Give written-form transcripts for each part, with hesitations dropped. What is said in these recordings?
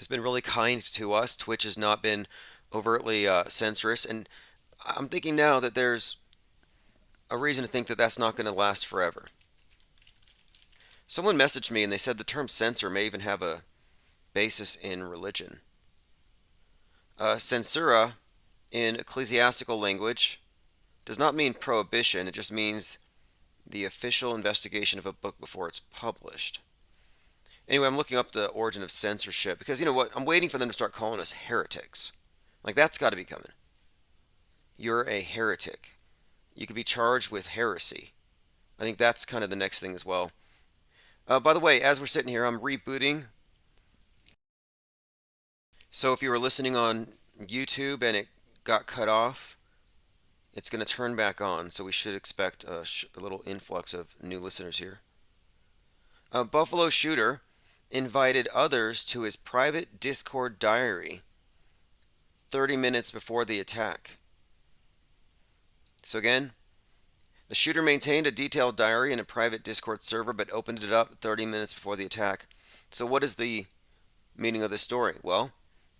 has been really kind to us. Twitch has not been overtly censorious, and I'm thinking now that there's a reason to think that that's not going to last forever. Someone messaged me and they said the term censor may even have a basis in religion. Censura in ecclesiastical language does not mean prohibition, it just means the official investigation of a book before it's published. Anyway, I'm looking up the origin of censorship because you know what? I'm waiting for them to start calling us heretics. Like, that's got to be coming. You're a heretic. You could be charged with heresy. I think that's kind of the next thing as well. By the way, as we're sitting here, I'm rebooting. So if you were listening on YouTube and it got cut off, it's going to turn back on. So we should expect a little influx of new listeners here. A Buffalo shooter invited others to his private Discord diary 30 minutes before the attack. So again, the shooter maintained a detailed diary in a private Discord server but opened it up 30 minutes before the attack. So what is the meaning of this story? Well,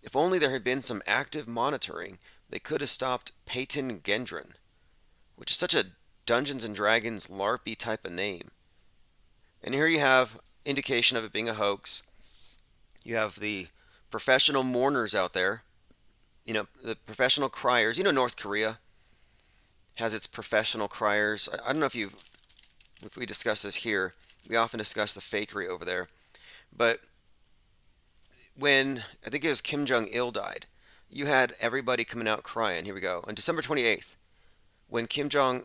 if only there had been some active monitoring, they could have stopped Peyton Gendron, which is such a Dungeons and Dragons LARPy type of name. And here you have indication of it being a hoax. You have the professional mourners out there, the professional criers. North Korea has its professional criers. I don't know if we discuss this here. We often discuss the fakery over there. But when, I think it was Kim Jong-il died, you had everybody coming out crying. Here we go. On December 28th, when Kim Jong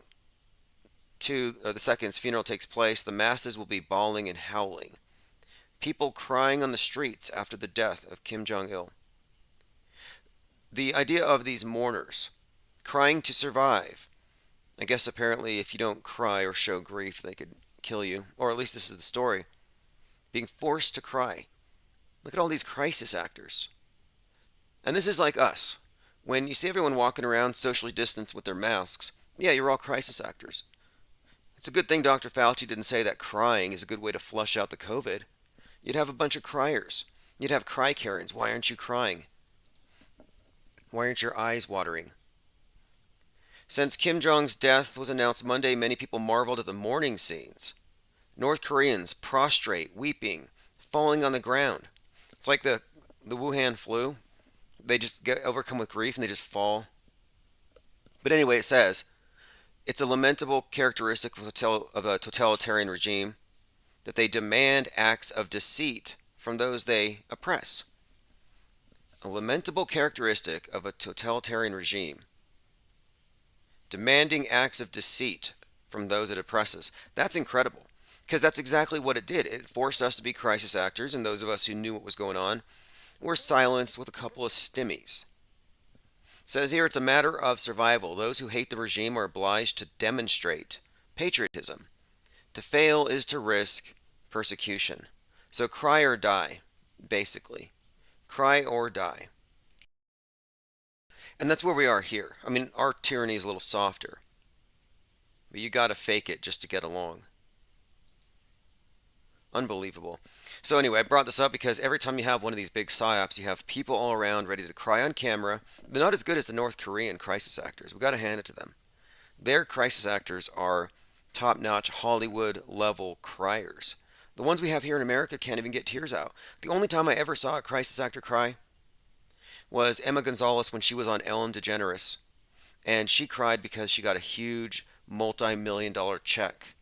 the second's funeral takes place, the masses will be bawling and howling. People crying on the streets after the death of Kim Jong-il. The idea of these mourners crying to survive. I guess apparently if you don't cry or show grief, they could kill you. Or at least this is the story. Being forced to cry. Look at all these crisis actors. And this is like us. When you see everyone walking around socially distanced with their masks, yeah, you're all crisis actors. It's a good thing Dr. Fauci didn't say that crying is a good way to flush out the COVID. You'd have a bunch of criers. You'd have cry Karens. Why aren't you crying? Why aren't your eyes watering? Since Kim Jong's death was announced Monday, many people marveled at the mourning scenes. North Koreans prostrate, weeping, falling on the ground. It's like the Wuhan flu. They just get overcome with grief and they just fall. But anyway, it says, it's a lamentable characteristic of a totalitarian regime that they demand acts of deceit from those they oppress. A lamentable characteristic of a totalitarian regime. Demanding acts of deceit from those it oppresses. That's incredible, because that's exactly what it did. It forced us to be crisis actors, and those of us who knew what was going on were silenced with a couple of stimmies. It says here it's a matter of survival. Those who hate the regime are obliged to demonstrate patriotism. To fail is to risk persecution. So cry or die, basically. Cry or die. And that's where we are here. I mean, our tyranny is a little softer. But you gotta fake it just to get along. Unbelievable. So anyway, I brought this up because every time you have one of these big psyops, you have people all around ready to cry on camera. They're not as good as the North Korean crisis actors. We gotta hand it to them. Their crisis actors are top-notch Hollywood-level criers. The ones we have here in America can't even get tears out. The only time I ever saw a crisis actor cry was Emma Gonzalez when she was on Ellen DeGeneres. And she cried because she got a huge multi-million-dollar check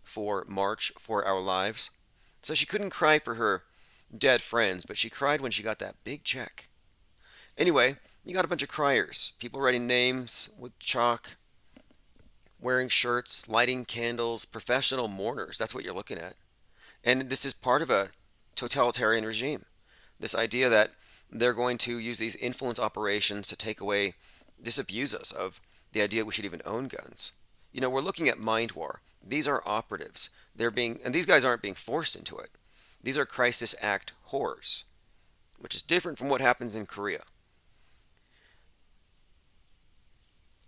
for March for Our Lives. So she couldn't cry for her dead friends, but she cried when she got that big check. Anyway, you got a bunch of criers. People writing names with chalk, wearing shirts, lighting candles, professional mourners. That's what you're looking at. And this is part of a totalitarian regime. This idea that they're going to use these influence operations to take away, disabuse us of the idea we should even own guns. We're looking at mind war. These are operatives. And these guys aren't being forced into it. These are crisis act horrors, which is different from what happens in Korea.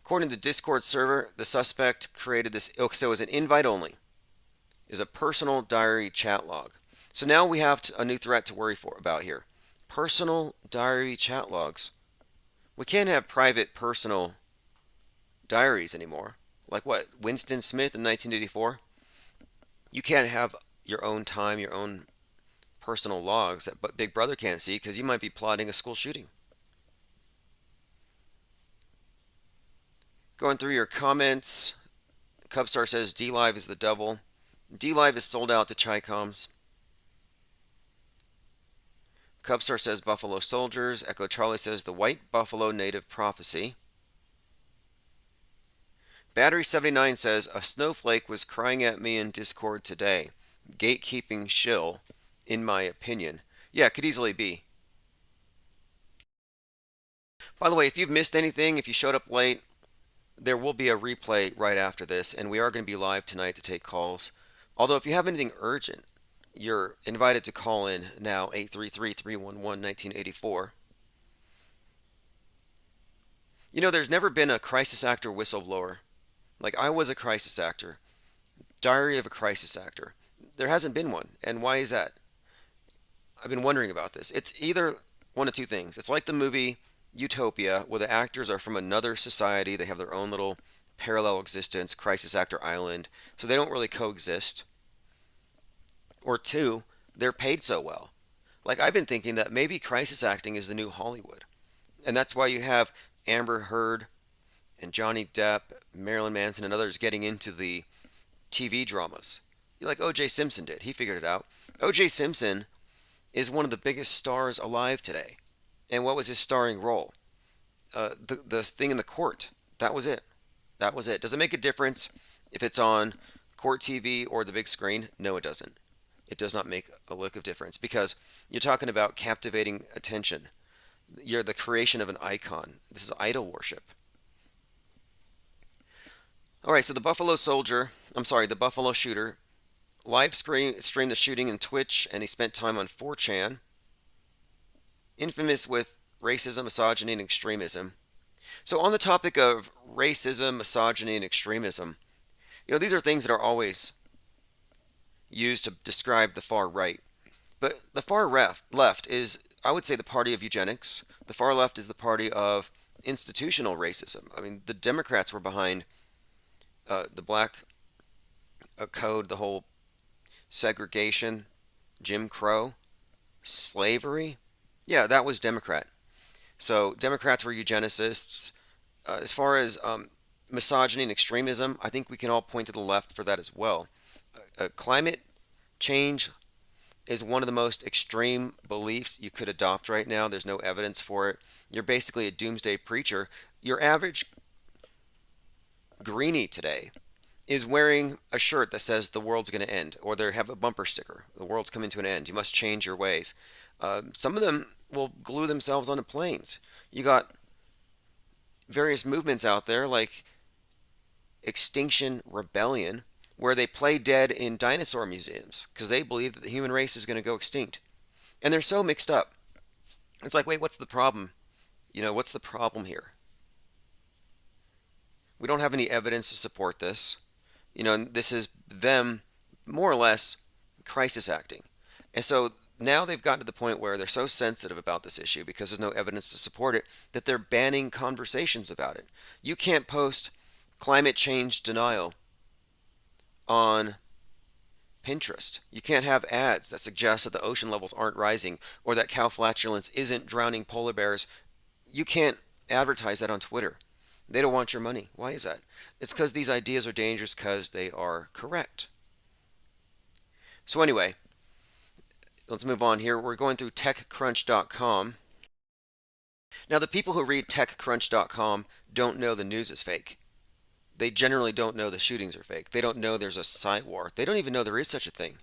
According to the Discord server, the suspect created this. Okay, so it was an invite only. Is a personal diary chat log. So now we have a new threat to worry about here. Personal diary chat logs. We can't have private personal diaries anymore. Like what? Winston Smith in 1984? You can't have your own time, your own personal logs that Big Brother can't see because you might be plotting a school shooting. Going through your comments, Cubstar says DLive is the devil. DLive is sold out to Chicoms. Cubstar says Buffalo Soldiers. Echo Charlie says the White Buffalo Native Prophecy. Battery 79 says a snowflake was crying at me in Discord today. Gatekeeping shill, in my opinion. Yeah, it could easily be. By the way, if you've missed anything, if you showed up late, there will be a replay right after this, and we are going to be live tonight to take calls. Although if you have anything urgent, you're invited to call in now, 833-311-1984. You know, there's never been a crisis actor whistleblower. Like, I was a crisis actor. Diary of a Crisis Actor. There hasn't been one. And why is that? I've been wondering about this. It's either one of two things. It's like the movie Utopia, where the actors are from another society. They have their own little parallel existence, Crisis Actor Island. So they don't really coexist. Or two, they're paid so well. Like, I've been thinking that maybe crisis acting is the new Hollywood. And that's why you have Amber Heard and Johnny Depp, Marilyn Manson, and others getting into the TV dramas. Like O.J. Simpson did. He figured it out. O.J. Simpson is one of the biggest stars alive today. And what was his starring role? The thing in the court. That was it. That was it. Does it make a difference if it's on court TV or the big screen? No, it doesn't. It does not make a lick of difference because you're talking about captivating attention. You're the creation of an icon. This is idol worship. All right, so the Buffalo Shooter, live streamed the shooting in Twitch, and he spent time on 4chan. Infamous with racism, misogyny, and extremism. So on the topic of racism, misogyny, and extremism, you know, these are things that are always used to describe the far right. But the far left is, I would say, the party of eugenics. The far left is the party of institutional racism. I mean, the Democrats were behind the black code, the whole segregation, Jim Crow, slavery. Yeah, that was Democrat. So Democrats were eugenicists. As far as misogyny and extremism, I think we can all point to the left for that as well. Climate change is one of the most extreme beliefs you could adopt right now. There's no evidence for it. You're basically a doomsday preacher. Your average greenie today is wearing a shirt that says the world's going to end, or they have a bumper sticker, the world's coming to an end, you must change your ways. Some of them will glue themselves onto planes. You got various movements out there like Extinction Rebellion, where they play dead in dinosaur museums because they believe that the human race is going to go extinct. And they're so mixed up. It's like, wait, what's the problem? You know, what's the problem here? We don't have any evidence to support this. You know, and this is them more or less crisis acting. And so now they've gotten to the point where they're so sensitive about this issue because there's no evidence to support it that they're banning conversations about it. You can't post climate change denial on Pinterest. You can't have ads that suggest that the ocean levels aren't rising or that cow flatulence isn't drowning polar bears. You can't advertise that on Twitter. They don't want your money. Why is that? It's because these ideas are dangerous because they are correct. So anyway, let's move on here. We're going through TechCrunch.com. Now, the people who read TechCrunch.com don't know the news is fake. They generally don't know the shootings are fake. They don't know there's a site war. They don't even know there is such a thing.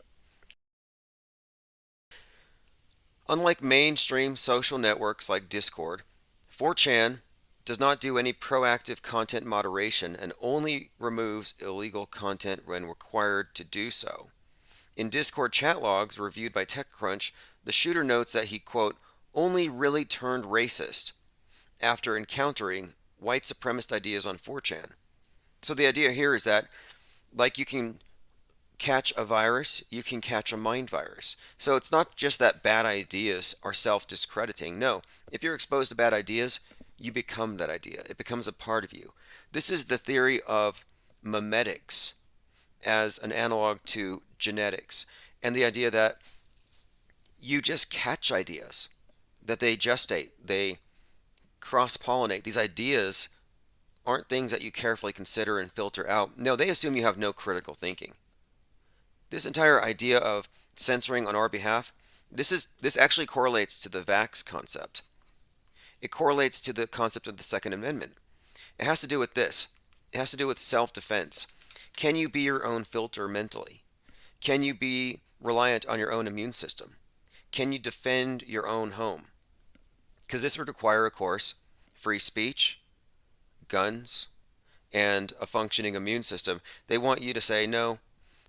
Unlike mainstream social networks like Discord, 4chan does not do any proactive content moderation and only removes illegal content when required to do so. In Discord chat logs reviewed by TechCrunch, the shooter notes that he, quote, only really turned racist after encountering white supremacist ideas on 4chan. So the idea here is that, like, you can catch a virus, you can catch a mind virus. So it's not just that bad ideas are self-discrediting. No, if you're exposed to bad ideas, you become that idea. It becomes a part of you. This is the theory of memetics as an analog to genetics, and the idea that you just catch ideas, that they gestate, they cross-pollinate. These ideas aren't things that you carefully consider and filter out. No, they assume you have no critical thinking. This entire idea of censoring on our behalf, this actually correlates to the vax concept. It correlates to the concept of the Second Amendment. It has to do with this. It has to do with self-defense. Can you be your own filter mentally? Can you be reliant on your own immune system? Can you defend your own home? Because this would require, of course, free speech, guns, and a functioning immune system. They want you to say, no,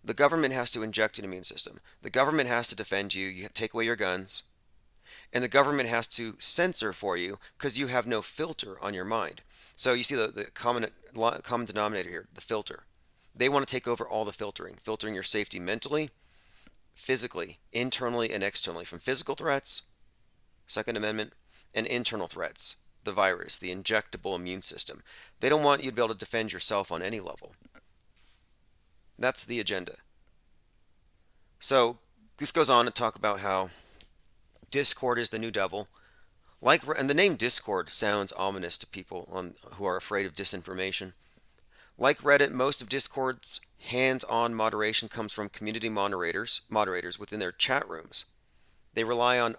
the government has to inject an immune system. The government has to defend you. You take away your guns. And the government has to censor for you because you have no filter on your mind. So you see the common denominator here, the filter. They want to take over all the filtering your safety mentally, physically, internally, and externally, from physical threats, Second Amendment, and internal threats, the virus, the injectable immune system. They don't want you to be able to defend yourself on any level. That's the agenda. So this goes on to talk about how Discord is the new devil. And the name Discord sounds ominous to people who are afraid of disinformation. Like Reddit, most of Discord's hands-on moderation comes from community moderators within their chat rooms. They rely on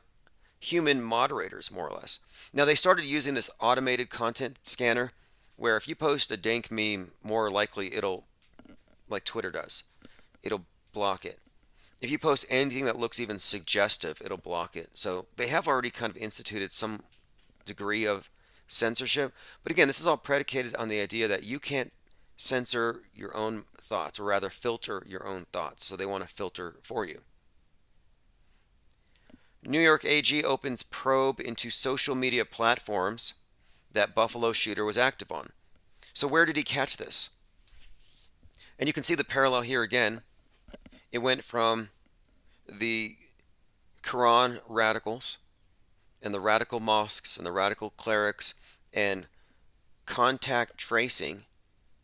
human moderators, more or less. Now, they started using this automated content scanner, where if you post a dank meme, more likely it'll, like Twitter does, it'll block it. If you post anything that looks even suggestive, it'll block it. So they have already kind of instituted some degree of censorship. But again, this is all predicated on the idea that you can't censor your own thoughts, or rather filter your own thoughts. So they want to filter for you. New York AG opens probe into social media platforms that Buffalo shooter was active on. So where did he catch this? And you can see the parallel here again. It went from the Quran radicals and the radical mosques and the radical clerics and contact tracing.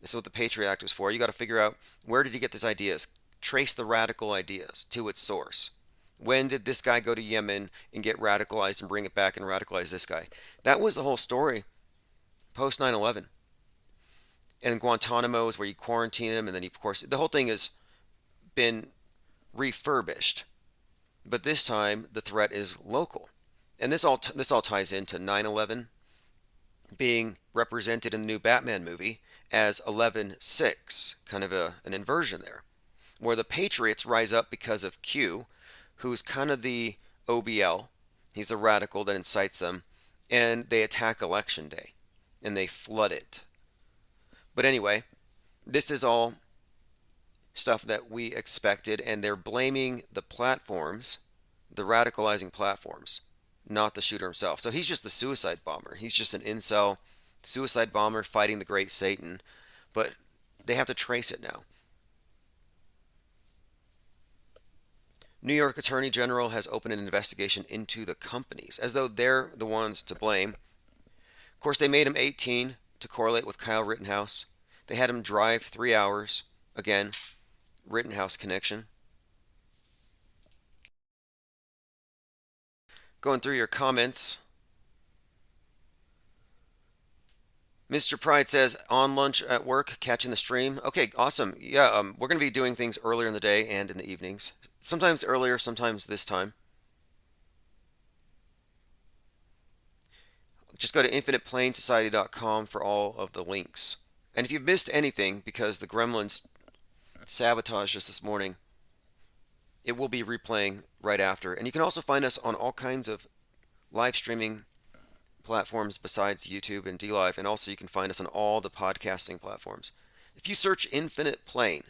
This is what the Patriot Act was for. You got to figure out, where did he get these ideas? Trace the radical ideas to its source. When did this guy go to Yemen and get radicalized and bring it back and radicalize this guy? That was the whole story post 9/11. And Guantanamo is where you quarantine him, and then of course, the whole thing has been refurbished. But this time, the threat is local. And this all ties into 9/11 being represented in the new Batman movie as 11/6, kind of an inversion there, where the Patriots rise up because of Q, who's kind of the OBL. He's the radical that incites them, and they attack Election Day, and they flood it. But anyway, this is all stuff that we expected, and they're blaming the platforms, the radicalizing platforms, not the shooter himself. So he's just the suicide bomber. He's just an incel suicide bomber fighting the great Satan, but they have to trace it now. New York Attorney General has opened an investigation into the companies, as though they're the ones to blame. Of course, they made him 18 to correlate with Kyle Rittenhouse. They had him drive 3 hours. Again, Rittenhouse connection. Going through your comments. Mr. Pride says, on lunch at work, catching the stream. Okay, awesome. Yeah, we're going to be doing things earlier in the day and in the evenings. Sometimes earlier, sometimes this time. Just go to infiniteplainsociety.com for all of the links. And if you've missed anything, because the gremlins sabotaged us this morning, it will be replaying right after. And you can also find us on all kinds of live streaming platforms besides YouTube and DLive, and also you can find us on all the podcasting platforms. If you search Infinite Plane,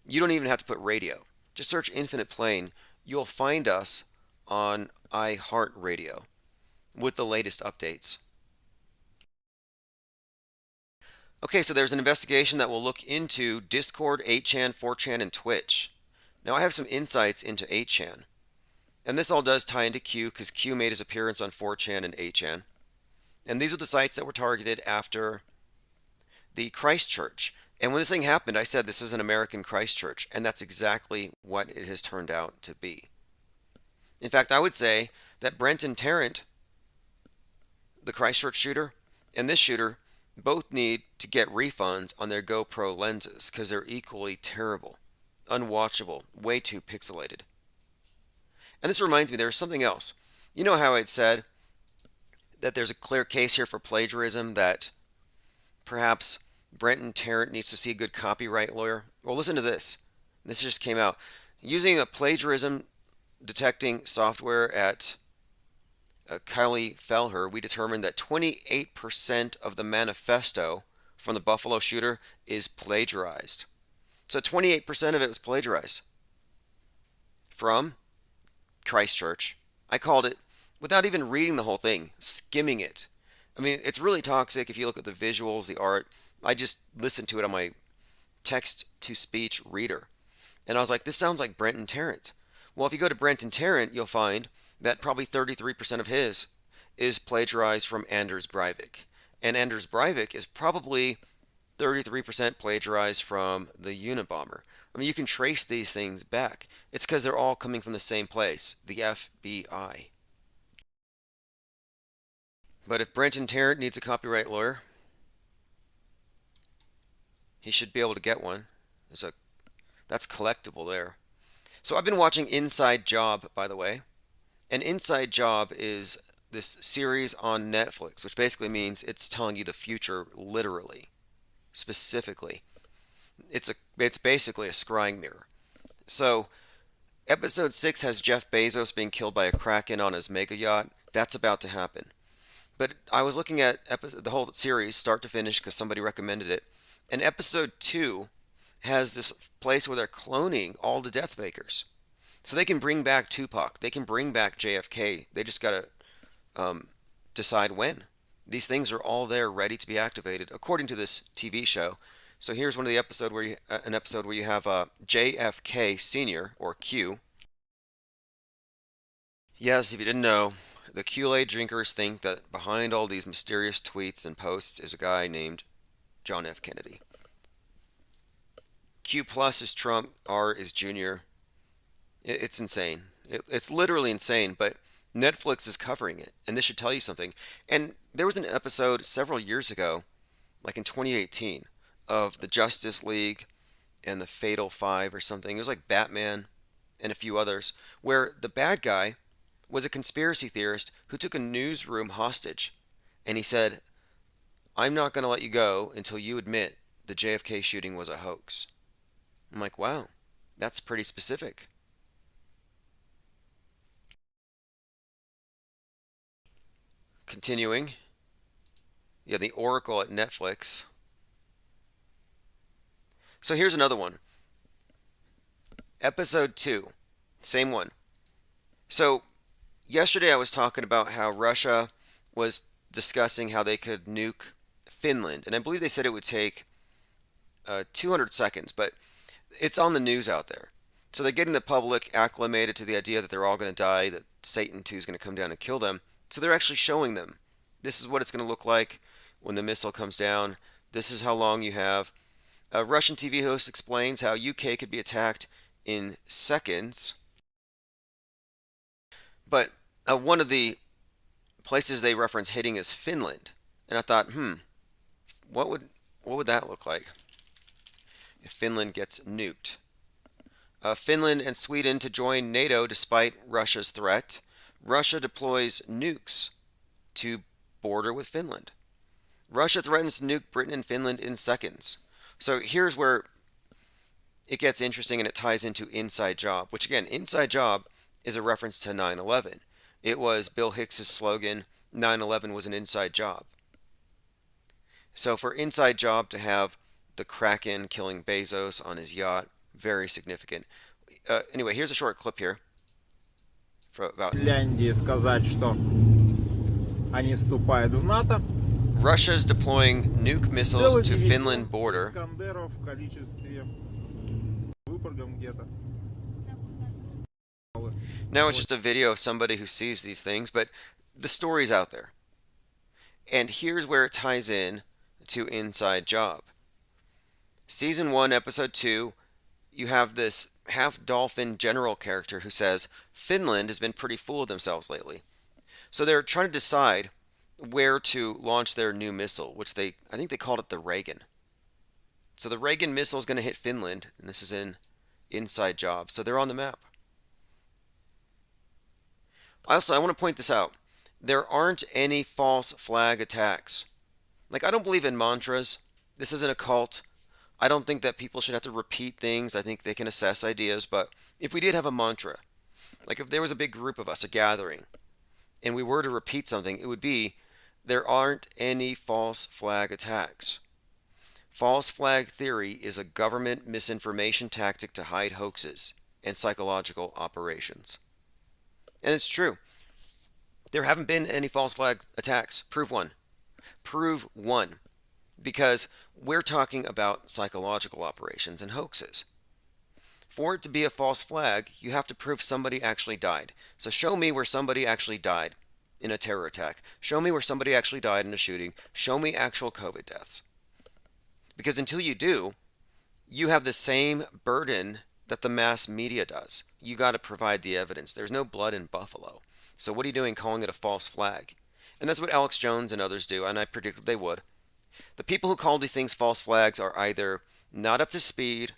you don't even have to put radio. Just search Infinite Plane. You'll find us on iHeartRadio with the latest updates. Okay, so there's an investigation that will look into Discord, 8chan, 4chan, and Twitch. Now I have some insights into 8chan. And this all does tie into Q because Q made his appearance on 4chan and 8chan. And these are the sites that were targeted after the Christchurch. And when this thing happened, I said this is an American Christchurch, and that's exactly what it has turned out to be. In fact, I would say that Brenton Tarrant, the Christchurch shooter, and this shooter both need to get refunds on their GoPro lenses because they're equally terrible, unwatchable, way too pixelated. And this reminds me, there's something else. You know how I'd said that there's a clear case here for plagiarism, that perhaps Brenton Tarrant needs to see a good copyright lawyer? Well, listen to this. This just came out. Using a plagiarism detecting software at Kylie Felher, we determined that 28% of the manifesto from the Buffalo shooter is plagiarized. So 28% of it was plagiarized from Christchurch. I called it, without even reading the whole thing, skimming it. I mean, it's really toxic if you look at the visuals, the art. I just listened to it on my text-to-speech reader. And I was like, this sounds like Brenton Tarrant. Well, if you go to Brenton Tarrant, you'll find that probably 33% of his is plagiarized from Anders Breivik. And Anders Breivik is probably 33% plagiarized from the Unabomber. I mean, you can trace these things back. It's because they're all coming from the same place, the FBI. But if Brenton Tarrant needs a copyright lawyer, he should be able to get one. That's collectible there. So I've been watching Inside Job, by the way. And Inside Job is this series on Netflix, which basically means it's telling you the future literally, specifically. It's basically a scrying mirror. So episode 6 has Jeff Bezos being killed by a kraken on his mega yacht. That's about to happen. But I was looking at the whole series, start to finish, because somebody recommended it. And episode 2 has this place where they're cloning all the Death Makers. So they can bring back Tupac. They can bring back JFK. They just got to decide when. These things are all there ready to be activated, according to this TV show. So here's one of the episode where an episode where you have JFK Senior, or Q. Yes, if you didn't know, the Kool-Aid drinkers think that behind all these mysterious tweets and posts is a guy named John F. Kennedy. Q plus is Trump, R is Junior. It's insane. It's literally insane, but Netflix is covering it, and this should tell you something. And there was an episode several years ago, like in 2018, of the Justice League and the Fatal Five or something. It was like Batman and a few others, where the bad guy was a conspiracy theorist who took a newsroom hostage. And he said, I'm not going to let you go until you admit the JFK shooting was a hoax. I'm like, wow, that's pretty specific. Continuing. Yeah, the Oracle at Netflix. So here's another one. Episode 2. Same one. So yesterday I was talking about how Russia was discussing how they could nuke Finland. And I believe they said it would take 200 seconds, but it's on the news out there. So they're getting the public acclimated to the idea that they're all going to die, that Satan 2 is going to come down and kill them. So they're actually showing them. This is what it's going to look like when the missile comes down. This is how long you have. A Russian TV host explains how UK could be attacked in seconds. But one of the places they reference hitting is Finland. And I thought, what would that look like if Finland gets nuked? Finland and Sweden to join NATO despite Russia's threat. Russia deploys nukes to border with Finland. Russia threatens to nuke Britain and Finland in seconds. So here's where it gets interesting, and it ties into Inside Job, which again, Inside Job is a reference to 9/11. It was Bill Hicks's slogan, 9/11 was an inside job. So for Inside Job to have the Kraken killing Bezos on his yacht, very significant. Anyway, here's a short clip here. For about Финляндии сказать, что они вступают в НАТО, Russia's deploying nuke missiles to Сделайте весь Finland фронт border. Искандеров в количестве Выборгом где-то. Now it's just a video of somebody who sees these things, but the story's out there. And here's where it ties in to Inside Job. Season 1, Episode 2, you have this half dolphin general character who says Finland has been pretty full of themselves lately. So they're trying to decide where to launch their new missile, which I think they called it the Reagan. So the Reagan missile is going to hit Finland, and this is in Inside Job. So they're on the map. Also, I want to point this out. There aren't any false flag attacks. Like, I don't believe in mantras. This isn't a cult. I don't think that people should have to repeat things. I think they can assess ideas. But if we did have a mantra, like if there was a big group of us, a gathering, and we were to repeat something, it would be, there aren't any false flag attacks. False flag theory is a government misinformation tactic to hide hoaxes and psychological operations. And it's true. There haven't been any false flag attacks. Prove one. Prove one. Because we're talking about psychological operations and hoaxes. For it to be a false flag, you have to prove somebody actually died. So show me where somebody actually died in a terror attack. Show me where somebody actually died in a shooting. Show me actual COVID deaths. Because until you do, you have the same burden that the mass media does. You got to provide the evidence. There's no blood in Buffalo. So what are you doing calling it a false flag? And that's what Alex Jones and others do, and I predicted they would. The people who call these things false flags are either not up to speed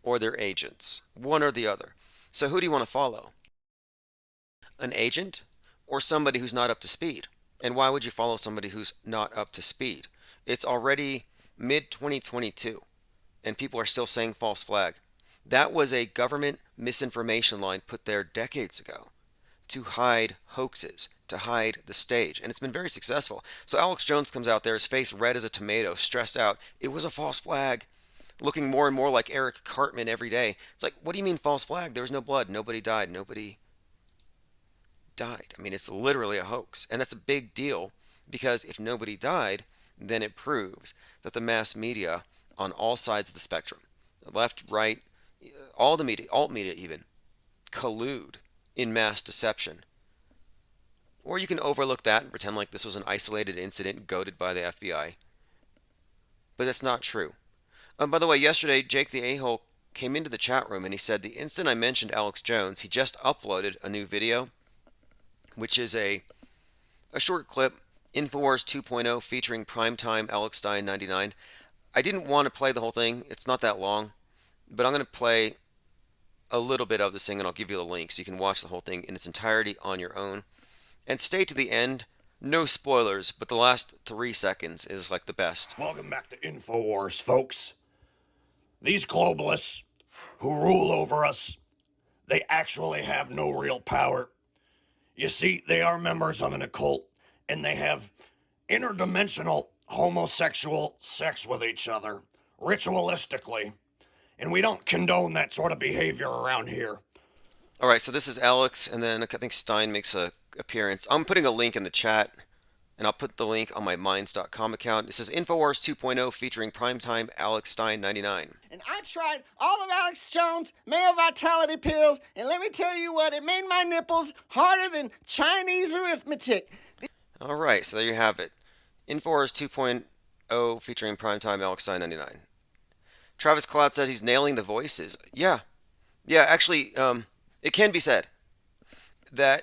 or they're agents, one or the other. So who do you want to follow? An agent or somebody who's not up to speed? And why would you follow somebody who's not up to speed? It's already mid-2022, and people are still saying false flag. That was a government misinformation line put there decades ago to hide hoaxes, to hide the stage, and it's been very successful. So Alex Jones comes out there, his face red as a tomato, stressed out. It was a false flag, looking more and more like Eric Cartman every day. It's like, what do you mean false flag? There was no blood. Nobody died. Nobody died. I mean, it's literally a hoax, and that's a big deal because if nobody died, then it proves that the mass media on all sides of the spectrum, left, right, all the media, alt media even, collude in mass deception. Or you can overlook that and pretend like this was an isolated incident goaded by the FBI. But that's not true. By the way, yesterday, Jake the A-hole came into the chat room and he said the instant I mentioned Alex Jones, he just uploaded a new video, which is a short clip, Infowars 2.0 featuring primetime Alex Stein 99. I didn't want to play the whole thing. It's not that long. But I'm going to play a little bit of this thing and I'll give you the link so you can watch the whole thing in its entirety on your own. And stay to the end. No spoilers, but the last 3 seconds is like the best. Welcome back to Infowars, folks. These globalists who rule over us, they actually have no real power. You see, they are members of an occult, and they have interdimensional homosexual sex with each other, ritualistically. And we don't condone that sort of behavior around here. All right, so this is Alex, and then I think Stein makes a appearance. I'm putting a link in the chat, and I'll put the link on my Minds.com account. This is Infowars 2.0 featuring primetime Alex Stein 99. And I tried all of Alex Jones' male vitality pills, and let me tell you what, it made my nipples harder than Chinese arithmetic. All right, so there you have it. Infowars 2.0 featuring primetime Alex Stein 99. Travis Cloud says he's nailing the voices. Yeah, actually, it can be said that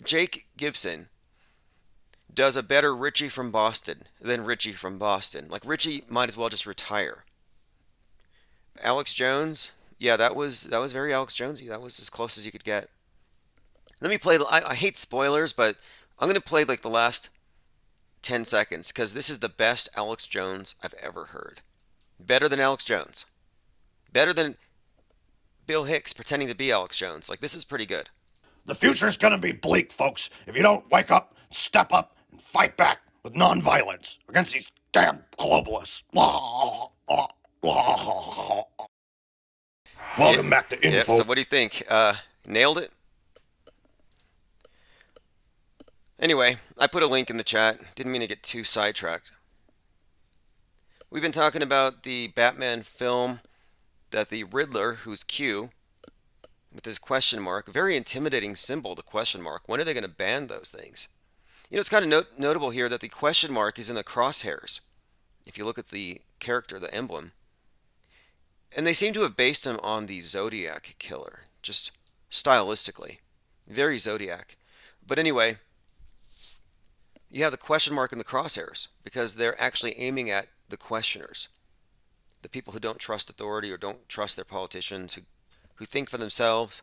Jake Gibson does a better Richie from Boston than Richie from Boston. Like, Richie might as well just retire. Alex Jones, yeah, that was very Alex Jonesy. That was as close as you could get. Let me play. I hate spoilers, but I'm going to play like the last 10 seconds because this is the best Alex Jones I've ever heard. Better than Alex Jones. Better than Bill Hicks pretending to be Alex Jones. Like, this is pretty good. The future's gonna be bleak, folks, if you don't wake up, step up, and fight back with nonviolence against these damn globalists. Welcome back to Info. So what do you think? Nailed it? Anyway, I put a link in the chat. Didn't mean to get too sidetracked. We've been talking about the Batman film that the Riddler, who's Q, with his question mark, very intimidating symbol, the question mark. When are they going to ban those things? It's kind of notable here that the question mark is in the crosshairs. If you look at the character, the emblem, and they seem to have based him on the Zodiac killer, just stylistically. Very Zodiac. But anyway, you have the question mark in the crosshairs because they're actually aiming at the questioners, the people who don't trust authority or don't trust their politicians, who think for themselves,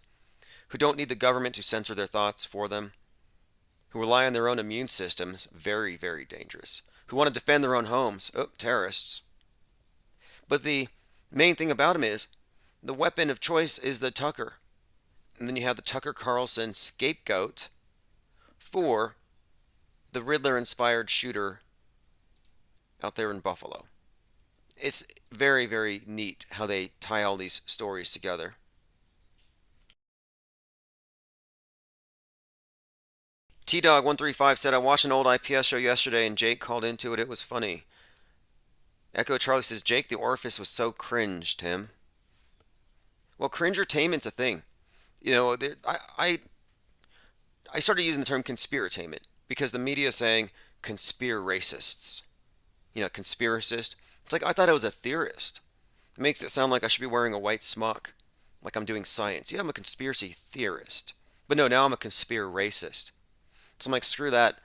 who don't need the government to censor their thoughts for them, who rely on their own immune systems, very, very dangerous, who want to defend their own homes, terrorists. But the main thing about him is the weapon of choice is the Tucker. And then you have the Tucker Carlson scapegoat for the Riddler-inspired shooter out there in Buffalo. It's very, very neat how they tie all these stories together. T-Dog135 said, I watched an old IPS show yesterday and Jake called into it. It was funny. Echo Charlie says, Jake, the orifice was so cringe, Tim. Well, cringertainment's a thing. I started using the term conspiratainment because the media is saying conspiracists. Conspiracist. It's like I thought I was a theorist. It makes it sound like I should be wearing a white smock, like I'm doing science. Yeah, I'm a conspiracy theorist. But no, now I'm a conspiracist. So I'm like, screw that.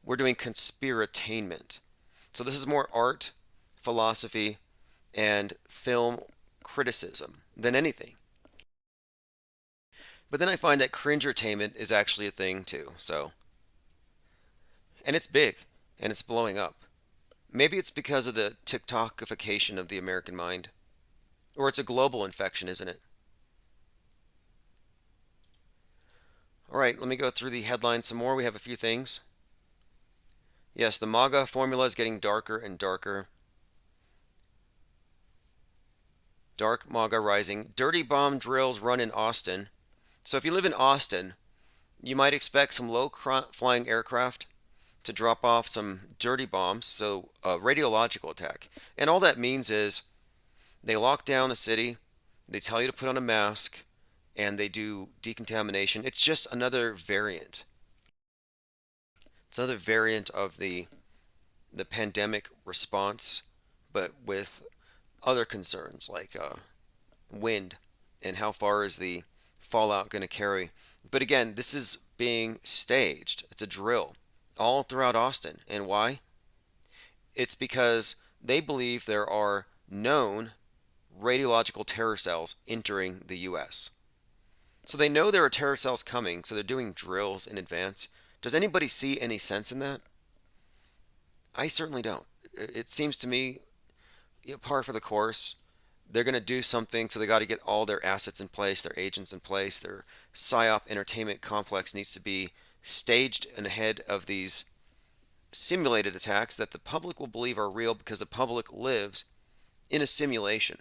We're doing conspiratainment. So this is more art, philosophy, and film criticism than anything. But then I find that cringertainment is actually a thing too. And it's big, and it's blowing up. Maybe it's because of the TikTokification of the American mind. Or it's a global infection, isn't it? All right, let me go through the headlines some more. We have a few things. Yes, the MAGA formula is getting darker and darker. Dark MAGA rising. Dirty bomb drills run in Austin. So if you live in Austin, you might expect some low-flying aircraft to drop off some dirty bombs, so a radiological attack. And all that means is they lock down a city, they tell you to put on a mask, and they do decontamination. It's just another variant. It's another variant of the pandemic response, but with other concerns like wind and how far is the fallout going to carry. But again, this is being staged. It's a drill all throughout Austin. And why? It's because they believe there are known radiological terror cells entering the U.S. So they know there are terror cells coming, so they're doing drills in advance. Does anybody see any sense in that? I certainly don't. It seems to me par for the course. They're going to do something, so they got to get all their assets in place, their agents in place, their PSYOP entertainment complex needs to be staged ahead of these simulated attacks that the public will believe are real because the public lives in a simulation.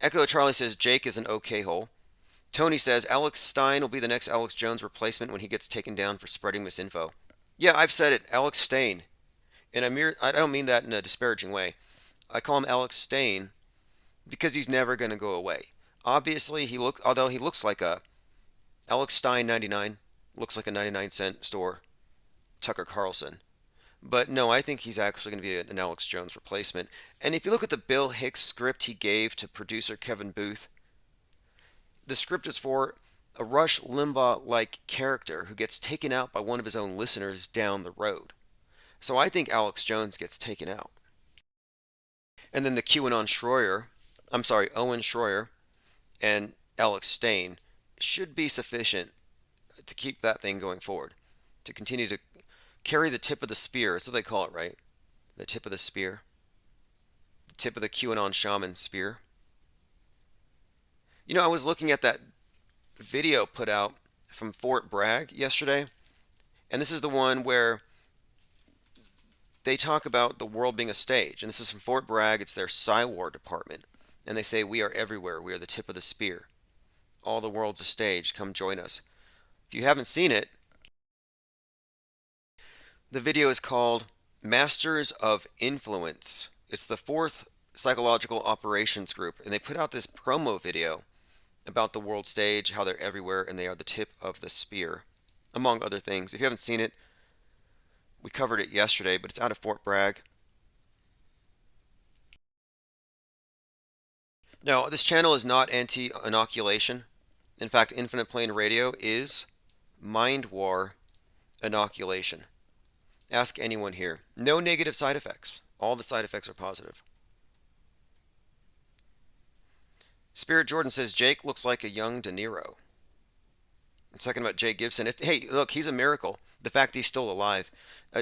Echo Charlie says Jake is an okay hole. Tony says Alex Stein will be the next Alex Jones replacement when he gets taken down for spreading misinfo. Yeah, I've said it, Alex Stein. And I don't mean that in a disparaging way. I call him Alex Stein because he's never going to go away. Obviously, although he looks like a Alex Stein 99, looks like a 99-cent store, Tucker Carlson. But no, I think he's actually going to be an Alex Jones replacement. And if you look at the Bill Hicks script he gave to producer Kevin Booth, the script is for a Rush Limbaugh-like character who gets taken out by one of his own listeners down the road. So I think Alex Jones gets taken out. And then the Owen Schroyer and Alex Stein should be sufficient to keep that thing going forward, to continue to carry the tip of the spear. That's what they call it, right? The tip of the spear. The tip of the QAnon shaman spear. I was looking at that video put out from Fort Bragg yesterday, and this is the one where they talk about the world being a stage. And this is from Fort Bragg. It's their Psywar department. And they say, we are everywhere. We are the tip of the spear. All the world's a stage. Come join us. If you haven't seen it, The video is called Masters of Influence. It's the fourth psychological operations group, and they put out this promo video about the world stage, how they're everywhere, and they are the tip of the spear, among other things. If you haven't seen it, we covered it yesterday, but it's out of Fort Bragg. Now, this channel is not anti-inoculation. In fact, Infinite Plane Radio is Mind War inoculation. Ask anyone here. No negative side effects. All the side effects are positive. Spirit Jordan says Jake looks like a young De Niro. And second about Jake Gibson. Hey, look, he's a miracle. The fact he's still alive.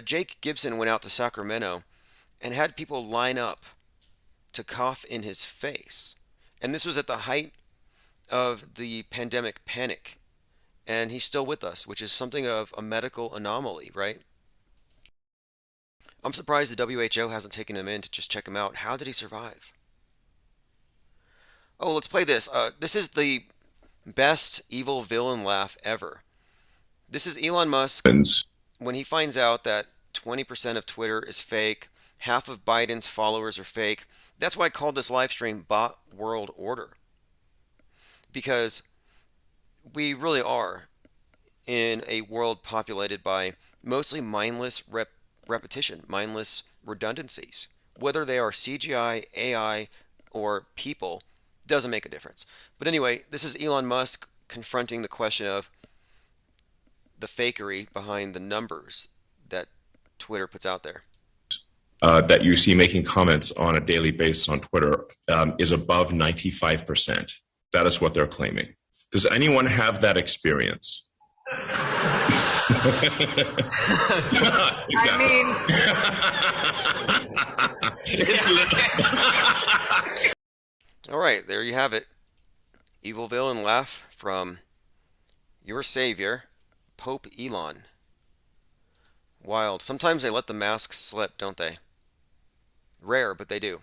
Jake Gibson went out to Sacramento and had people line up to cough in his face. And this was at the height of the pandemic panic. And he's still with us, which is something of a medical anomaly, right? I'm surprised the WHO hasn't taken him in to just check him out. How did he survive? Oh, let's play this. This is the best evil villain laugh ever. This is Elon Musk when he finds out that 20% of Twitter is fake, half of Biden's followers are fake. That's why I called this live stream Bot World Order. Because we really are in a world populated by mostly mindless repetition, mindless redundancies. Whether they are CGI, AI, or people, doesn't make a difference. But anyway, this is Elon Musk confronting the question of the fakery behind the numbers that Twitter puts out there. That you see making comments on a daily basis on Twitter is above 95%. That is what they're claiming. Does anyone have that experience? All right, there you have it. Evil villain laugh from your savior, Pope Elon. Wild. Sometimes they let the masks slip, don't they? Rare, but they do.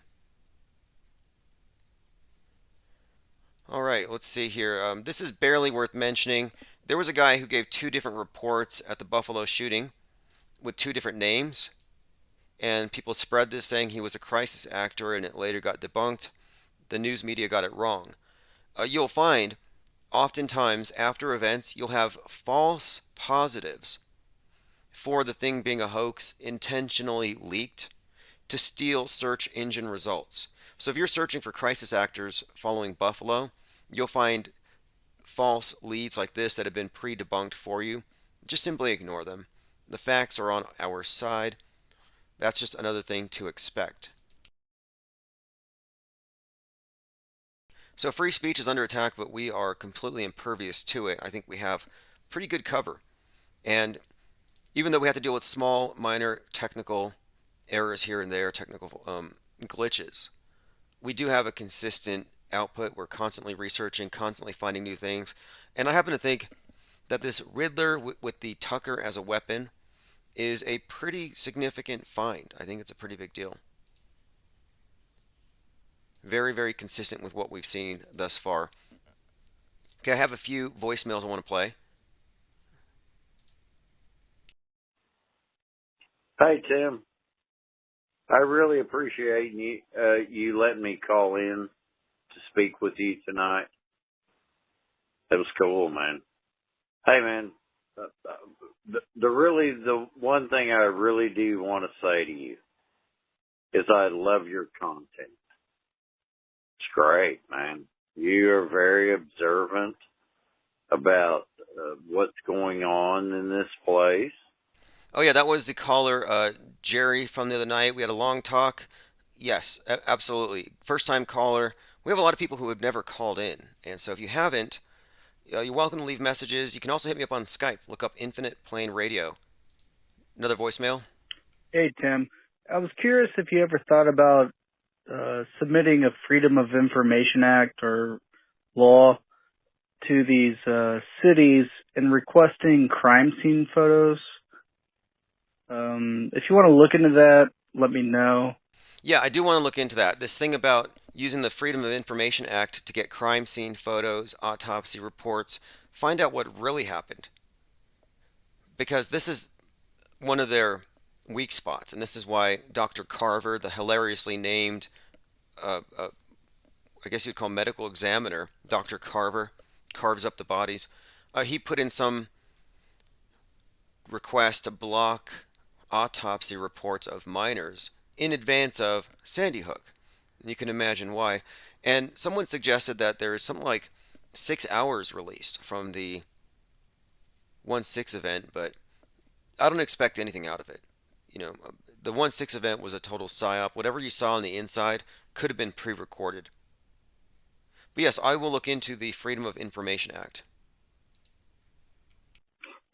All right, let's see here. This is barely worth mentioning. There was a guy who gave two different reports at the Buffalo shooting with two different names. And people spread this saying he was a crisis actor, and it later got debunked. The news media got it wrong. You'll find, oftentimes, after events, you'll have false positives for the thing being a hoax intentionally leaked to steal search engine results. So if you're searching for crisis actors following Buffalo, you'll find false leads like this that have been pre-debunked for you. Just simply ignore them. The facts are on our side. That's just another thing to expect. So free speech is under attack, but we are completely impervious to it. I think we have pretty good cover. And even though we have to deal with small, minor technical errors here and there, technical glitches, we do have a consistent output. We're constantly researching, constantly finding new things. And I happen to think that this Riddler with the Tucker as a weapon is a pretty significant find. I think it's a pretty big deal. Very, very consistent with what we've seen thus far. Okay, I have a few voicemails I want to play. Hey, Tim. I really appreciate you letting me call in to speak with you tonight. It was cool, man. Hey, man, the one thing I really do want to say to you is I love your content. It's great, man. You are very observant about what's going on in this place. Oh yeah, that was the caller, Jerry, from the other night. We had a long talk. Yes, absolutely. First time caller. We have a lot of people who have never called in. And so if you haven't, you're welcome to leave messages. You can also hit me up on Skype. Look up Infinite Plane Radio. Another voicemail. Hey, Tim. I was curious if you ever thought about submitting a Freedom of Information Act or law to these cities and requesting crime scene photos. If you want to look into that, let me know. Yeah, I do want to look into that. This thing about using the Freedom of Information Act to get crime scene photos, autopsy reports, find out what really happened. Because this is one of their weak spots, and this is why Dr. Carver, the hilariously named, I guess you'd call medical examiner, Dr. Carver, carves up the bodies. He put in some request to block autopsy reports of miners in advance of Sandy Hook. You can imagine why. And someone suggested that there is something like 6 hours released from the 1/6 event, but I don't expect anything out of it. You know, the 1/6 event was a total psyop. Whatever you saw on the inside could have been pre-recorded. But yes, I will look into the Freedom of Information Act.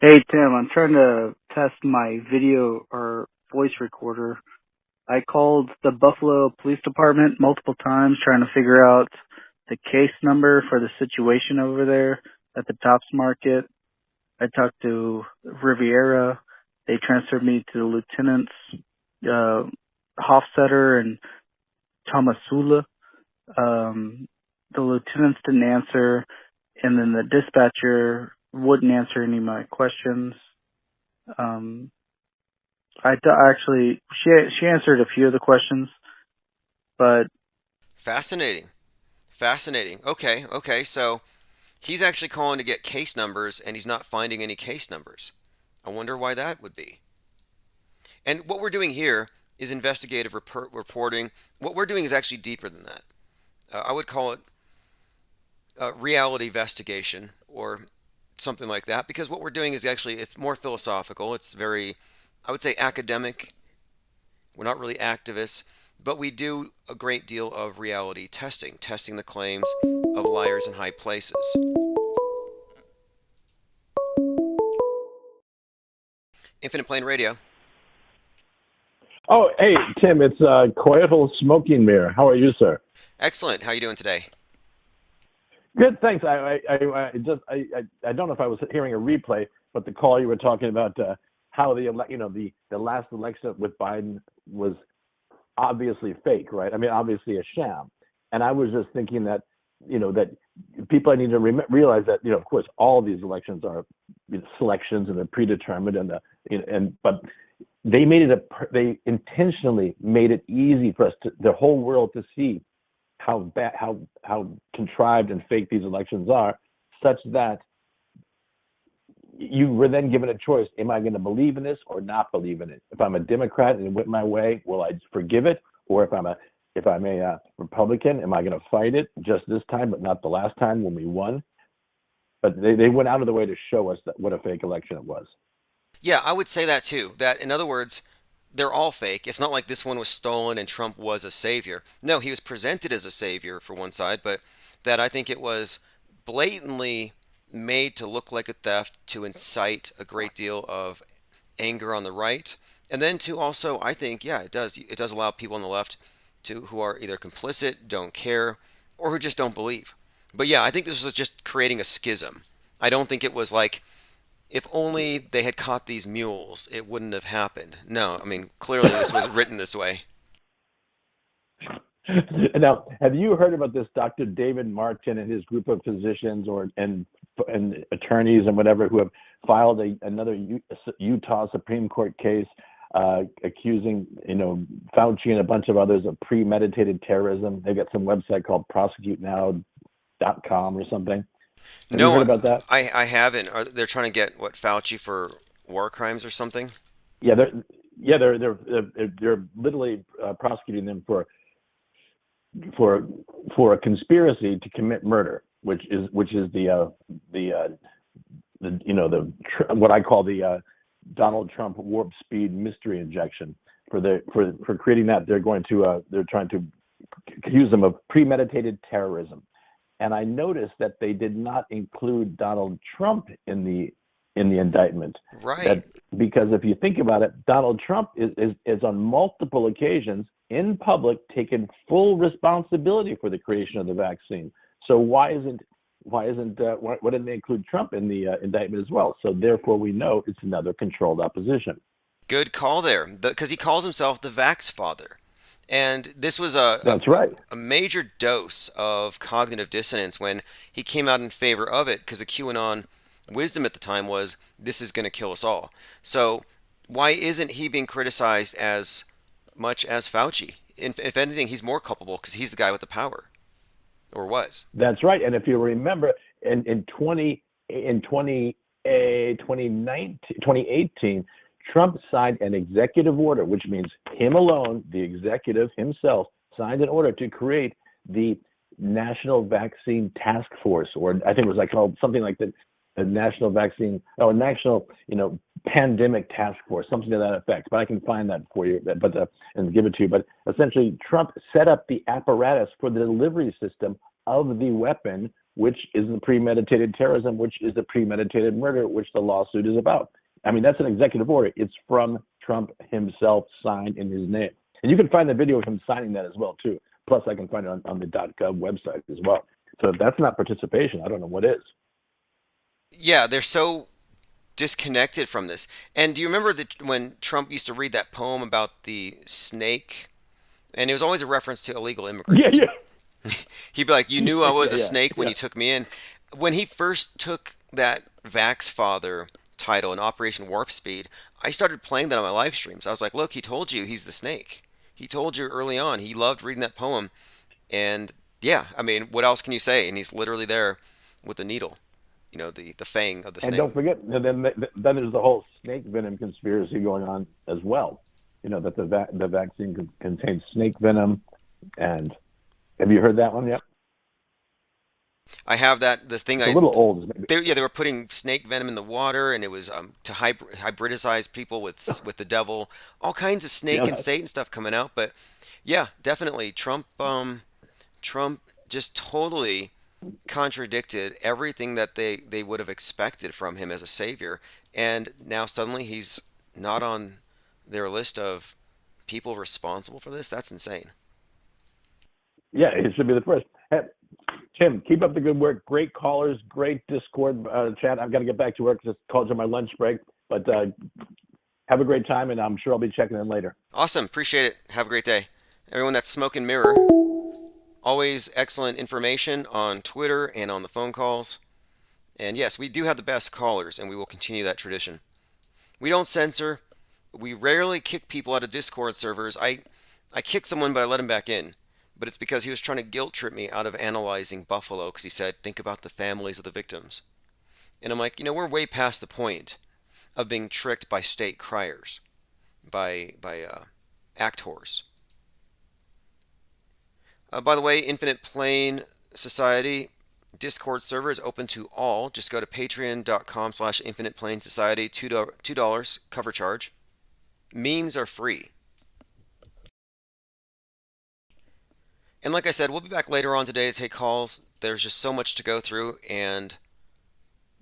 Hey Tim, I'm trying to test my video or voice recorder. I called the Buffalo Police Department multiple times trying to figure out the case number for the situation over there at the Tops Market. I talked to Riviera. They transferred me to the lieutenants, Hofstetter and Tomasula. The lieutenants didn't answer, and then the dispatcher wouldn't answer any of my questions. Actually, she answered a few of the questions, but Fascinating. Fascinating. Okay. So he's actually calling to get case numbers, and he's not finding any case numbers. I wonder why that would be. And what we're doing here is investigative reporting. What we're doing is actually deeper than that. I would call it reality investigation or something like that, because what we're doing is actually, it's more philosophical. It's very, I would say, academic. We're not really activists, but we do a great deal of reality testing the claims of liars in high places. Infinite Plane Radio. Oh, hey, Tim, it's Coyote Smoking Mirror. How are you, sir? Excellent. How are you doing today? Good, thanks. I don't know if I was hearing a replay, but the call you were talking about how the last election with Biden was obviously fake, right? I mean, obviously a sham. And I was just thinking that that people need to realize that of course all of these elections are selections and they're predetermined but they intentionally made it easy for us the whole world to see how contrived and fake these elections are, such that you were then given a choice: am I going to believe in this or not believe in it? If I'm a Democrat and it went my way, will I forgive it? Or if I'm a Republican, am I going to fight it just this time, but not the last time when we won? But they went out of the way to show us what a fake election it was. Yeah, I would say that too. That, in other words, they're all fake. It's not like this one was stolen and Trump was a savior. No, he was presented as a savior for one side, but that I think it was blatantly made to look like a theft to incite a great deal of anger on the right. And then to also, I think, yeah, it does allow people on the left who are either complicit, don't care, or who just don't believe. But yeah, I think this was just creating a schism. I don't think it was like, if only they had caught these mules, it wouldn't have happened. No, I mean, clearly this was written this way. Now, have you heard about this Dr. David Martin and his group of physicians and attorneys and whatever who have filed another Utah Supreme Court case accusing Fauci and a bunch of others of premeditated terrorism? They've got some website called prosecutenow.com or something. Have you heard about that? I haven't. They're trying to get Fauci for war crimes or something? Yeah, they're literally prosecuting them for a conspiracy to commit murder, which is the what I call the Donald Trump warp speed mystery injection. For creating that, they're trying to accuse them of premeditated terrorism. And I noticed that they did not include Donald Trump in the indictment. Right. Because if you think about it, Donald Trump is on multiple occasions in public taken full responsibility for the creation of the vaccine. So why didn't they include Trump in the indictment as well? So therefore, we know it's another controlled opposition. Good call there, because he calls himself the Vax Father. And this was That's right. a major dose of cognitive dissonance when he came out in favor of it, because the QAnon wisdom at the time was, this is going to kill us all. So Why isn't he being criticized as much as Fauci? If anything, he's more culpable because he's the guy with the power, or was. That's right. And if you remember, in 2018, Trump signed an executive order, which means him alone, the executive himself, signed an order to create the National Vaccine Task Force, or I think it was like called something like the National Vaccine, or National, Pandemic Task Force, something to that effect. But I can find that for you, and give it to you. But essentially, Trump set up the apparatus for the delivery system of the weapon, which is the premeditated terrorism, which is the premeditated murder, which the lawsuit is about. I mean, that's an executive order. It's from Trump himself, signed in his name. And you can find the video of him signing that as well, too. Plus, I can find it on the .gov website as well. So if that's not participation, I don't know what is. Yeah, they're so disconnected from this. And do you remember that when Trump used to read that poem about the snake? And it was always a reference to illegal Yeah, immigrants. yeah. He'd be like, "You knew I was a Yeah, snake when yeah. you took me in." When he first took that Vax Father title in Operation Warp Speed, I started playing that on my live streams. I was like, "Look, he told you he's the snake. He told you early on. He loved reading that poem." And yeah, I mean, what else can you say? And he's literally there with the needle, the fang of the And snake. don't forget, then there's the whole snake venom conspiracy going on as well. That the vaccine contains snake venom. And have you heard that one yet? I have that the thing It's a little old. they were putting snake venom in the water, and it was to hybridize people with the devil, all kinds of snake Yeah, and Satan stuff coming out. But yeah, definitely Trump just totally contradicted everything that they would have expected from him as a savior, and now suddenly he's not on their list of people responsible for this. That's insane. yeah, it should be the first. Hey, Tim, keep up the good work. Great callers, great Discord chat. I've got to get back to work. Just called on my lunch break. But have a great time, and I'm sure I'll be checking in later. Awesome, appreciate it. Have a great day, everyone. That's Smoke and Mirror. Always excellent information on Twitter and on the phone calls. And yes, we do have the best callers, and we will continue that tradition. We don't censor. We rarely kick people out of Discord servers. I kicked someone, but I let him back in. But it's because he was trying to guilt trip me out of analyzing Buffalo, because he said, think about the families of the victims. And I'm like, we're way past the point of being tricked by state criers, by actors. By the way, Infinite Plane Society Discord server is open to all. Just go to patreon.com/Infinite Plane Society. $2 cover charge. Memes are free. And like I said, we'll be back later on today to take calls. There's just so much to go through, and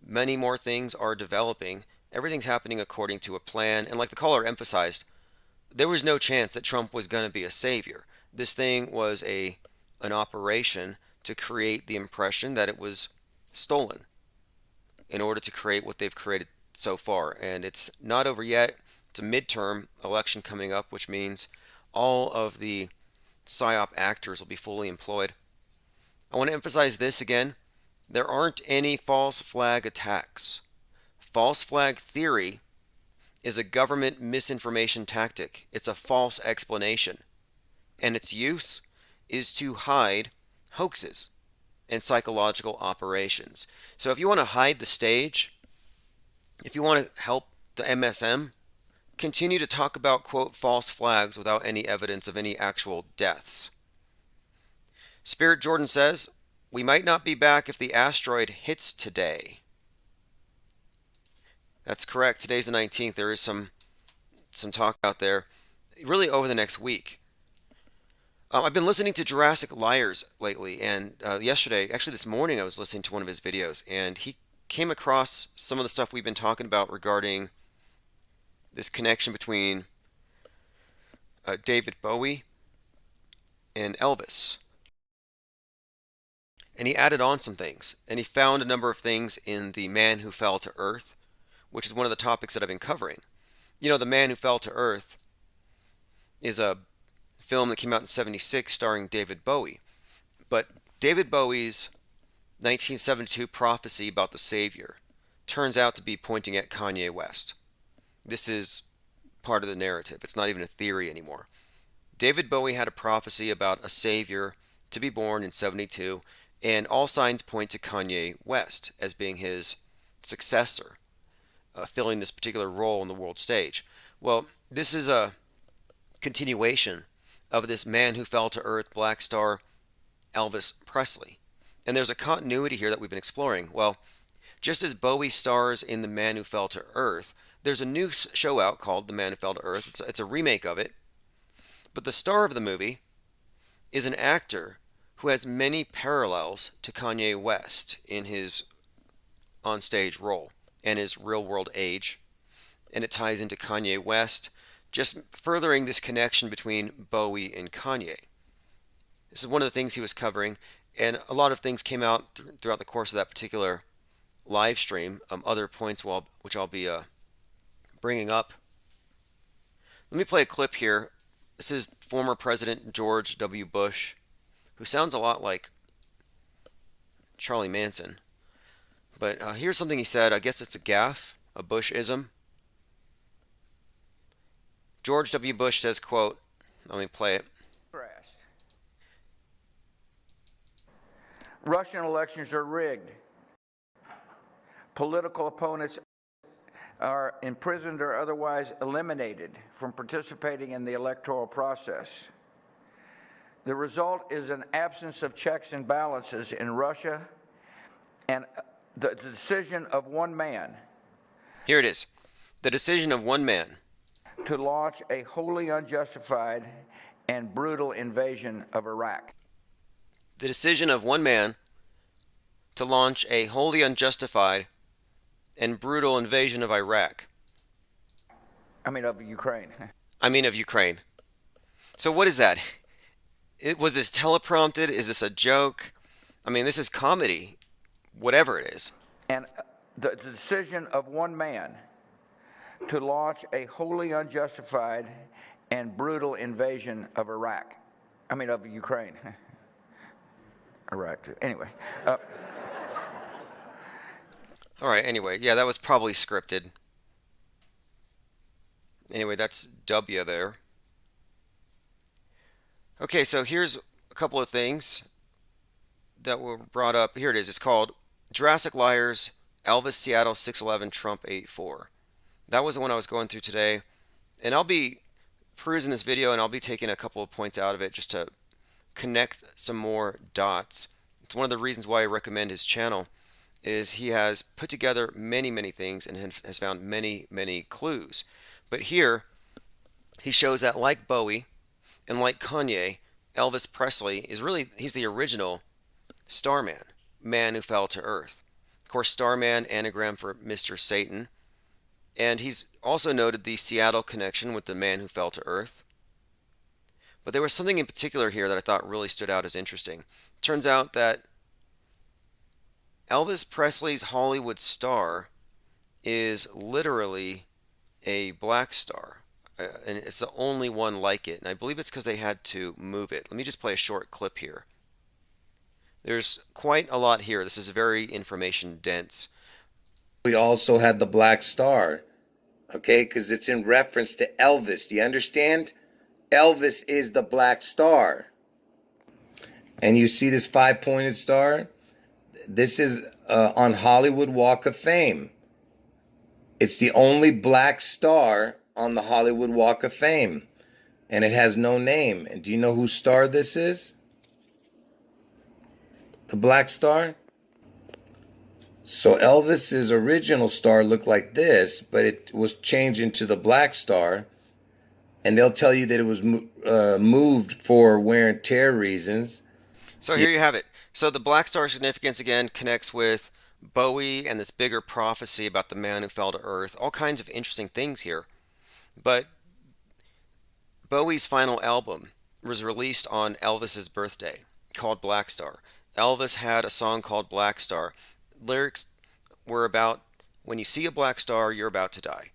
many more things are developing. Everything's happening according to a plan. And like the caller emphasized, there was no chance that Trump was going to be a savior. This thing was an operation to create the impression that it was stolen in order to create what they've created so far. And it's not over yet. It's a midterm election coming up, which means all of the PSYOP actors will be fully employed. I want to emphasize this again. There aren't any false flag attacks. False flag theory is a government misinformation tactic. It's a false explanation. And its use is to hide hoaxes and psychological operations. So if you want to hide the stage, if you want to help the MSM, continue to talk about, quote, false flags without any evidence of any actual deaths. Spirit Jordan says, we might not be back if the asteroid hits today. That's correct. Today's the 19th. There is some talk out there, really over the next week. I've been listening to Jurassic Liars lately, and yesterday, actually this morning, I was listening to one of his videos, and he came across some of the stuff we've been talking about regarding this connection between David Bowie and Elvis. And he added on some things, and he found a number of things in The Man Who Fell to Earth, which is one of the topics that I've been covering. The Man Who Fell to Earth is a film that came out in '76 starring David Bowie. But David Bowie's 1972 prophecy about the Savior turns out to be pointing at Kanye West. This is part of the narrative. It's not even a theory anymore. David Bowie had a prophecy about a savior to be born in 72, and all signs point to Kanye West as being his successor, filling this particular role on the world stage. Well, this is a continuation of this man who fell to earth, Black Star, Elvis Presley. And there's a continuity here that we've been exploring. Well, just as Bowie stars in The Man Who Fell to Earth, there's a new show out called The Man Who Fell to Earth. It's a remake of it. But the star of the movie is an actor who has many parallels to Kanye West in his onstage role and his real world age. And it ties into Kanye West, just furthering this connection between Bowie and Kanye. This is one of the things he was covering, and a lot of things came out throughout the course of that particular live stream. Other points which I'll be bringing up. Let me play a clip here. This is former President George W. Bush, who sounds a lot like Charlie Manson. But here's something he said. I guess it's a gaffe, a Bush-ism. George W. Bush says, quote, let me play it. Russian elections are rigged. Political opponents are imprisoned or otherwise eliminated from participating in the electoral process. The result is an absence of checks and balances in Russia and the decision of one man. Here it is. The decision of one man to launch a wholly unjustified and brutal invasion of Iraq. The decision of one man to launch a wholly unjustified and brutal invasion of Iraq. Of Ukraine. Of Ukraine. So what is that? Was this teleprompted? Is this a joke? This is comedy, whatever it is. And the decision of one man to launch a wholly unjustified and brutal invasion of Iraq. Of Ukraine. Iraq. Anyway. All right, anyway. Yeah, that was probably scripted. Anyway, that's W there. Okay, so here's a couple of things that were brought up. Here it is. It's called Jurassic Liars, Elvis Seattle 611, Trump 84. That was the one I was going through today. And I'll be perusing this video and I'll be taking a couple of points out of it just to connect some more dots. It's one of the reasons why I recommend his channel, is he has put together many things and has found many clues. But here he shows that, like Bowie and like Kanye, Elvis Presley he's the original Starman, man who fell to earth. Of course, Starman, anagram for Mr. Satan. And he's also noted the Seattle connection with the man who fell to earth. But there was something in particular here that I thought really stood out as interesting. Turns out that Elvis Presley's Hollywood star is literally a black star. And it's the only one like it. And I believe it's because they had to move it. Let me just play a short clip here. There's quite a lot here. This is very information dense. We also had the black star, okay, because it's in reference to Elvis. Do you understand? Elvis is the black star. And you see this 5-pointed star? This is on Hollywood Walk of Fame. It's the only black star on the Hollywood Walk of Fame. And it has no name. And do you know whose star this is? The black star? So Elvis's original star looked like this, but it was changed into the black star. And they'll tell you that it was moved for wear and tear reasons. So here you have it. So the black star significance again connects with Bowie and this bigger prophecy about the man who fell to earth. All kinds of interesting things here. But Bowie's final album was released on Elvis's birthday, called Black Star. Elvis had a song called Black Star. Lyrics were about, when you see a black star, you're about to die.